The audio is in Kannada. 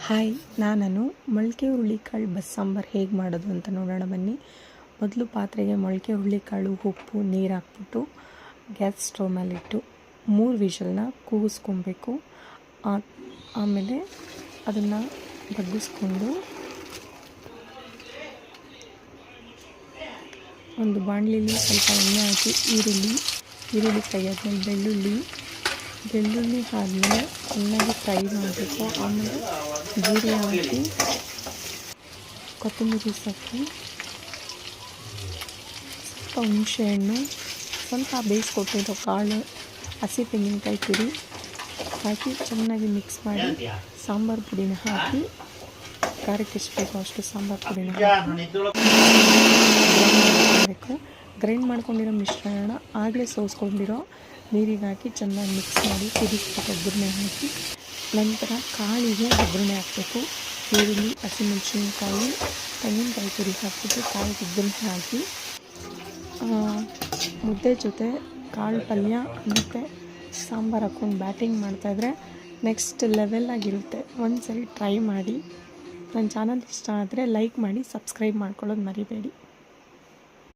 ಹಾಯ್, ನಾನು ಮೊಳಕೆ ಹುರುಳಿಕಾಳು ಬಸ್ಸಾಂಬಾರು ಹೇಗೆ ಮಾಡೋದು ಅಂತ ನೋಡೋಣ ಬನ್ನಿ. ಮೊದಲು ಪಾತ್ರೆಗೆ ಮೊಳಕೆ ಹುರುಳಿಕಾಳು, ಉಪ್ಪು, ನೀರು ಹಾಕ್ಬಿಟ್ಟು ಗ್ಯಾಸ್ ಸ್ಟವ್ ಮೇಲಿಟ್ಟು 3 ವಿಷಲ್ನ ಕೂಗಿಸ್ಕೊಬೇಕು. ಆಮೇಲೆ ಅದನ್ನು ಬಗ್ಗಿಸ್ಕೊಂಡು ಒಂದು ಬಾಣಲಿಲಿ ಸ್ವಲ್ಪ ಎಣ್ಣೆ ಹಾಕಿ ಈರುಳ್ಳಿ ಫ್ರೈ ಆದಮೇಲೆ ಬೆಳ್ಳುಳ್ಳಿ ಆದಮೇಲೆ ಚೆನ್ನಾಗಿ ಫ್ರೈ ಮಾಡಬೇಕು. ಆಮೇಲೆ ಜೀರಿಗೆ ಹಾಕಿ ಕೊತ್ತಂಬರಿ ಸೊಪ್ಪು, ಸ್ವಲ್ಪ ಹುಣಸೆಹಣ್ಣು, ಸ್ವಲ್ಪ ಬೇಯಿಸ್ಕೊಟ್ಟಿರೋ ಕಾಳು, ಹಸಿ ತೆಂಗಿನಕಾಯಿ ತುರಿ ಹಾಕಿ ಚೆನ್ನಾಗಿ ಮಿಕ್ಸ್ ಮಾಡಿ ಸಾಂಬಾರು ಪುಡಿನ ಹಾಕಿ ಖಾರಕ್ಕೆ ಎಷ್ಟು ಬೇಕೋ ಅಷ್ಟು ಸಾಂಬಾರು ಪುಡಿನ ಹಾಕಿ ಗ್ರೈಂಡ್ ಮಾಡ್ಕೊಂಡಿರೋ ಮಿಶ್ರಣ ಆಗಲೇ ಸೋಸ್ಕೊಂಡಿರೋ ನೀರಿಗೆ ಹಾಕಿ ಚೆನ್ನಾಗಿ ಮಿಕ್ಸ್ ಮಾಡಿ ಕುದಿಸ್ಬೇಕು. ಒಗ್ಗರಣೆ ಹಾಕಿ ನಂತರ ಕಾಳಿಗೆ ಒಗ್ಗರಣೆ ಹಾಕಬೇಕು. ಈರುಳ್ಳಿ, ಹಸಿಮೆಣಸಿನ್ಕಾಯಿ, ತೆಂಗಿನಕಾಯಿ ತುರಿ ಹಾಕ್ಬಿಟ್ಟು ಕಾಳಿಗೆ ಒಗ್ಗರಣೆ ಹಾಕಿ ಮುದ್ದೆ ಜೊತೆ ಕಾಳು ಪಲ್ಯ ಮತ್ತು ಸಾಂಬಾರು ಹಾಕ್ಕೊಂಡು ಬ್ಯಾಟಿಂಗ್ ಮಾಡ್ತಾಯಿದ್ರೆ ನೆಕ್ಸ್ಟ್ ಲೆವೆಲ್ಲಾಗಿರುತ್ತೆ. ಒಂದು ಸರಿ ಟ್ರೈ ಮಾಡಿ. ನನ್ನ ಚಾನಲ್ ಇಷ್ಟ ಆದರೆ ಲೈಕ್ ಮಾಡಿ, ಸಬ್ಸ್ಕ್ರೈಬ್ ಮಾಡ್ಕೊಳ್ಳೋದು ಮರಿಬೇಡಿ.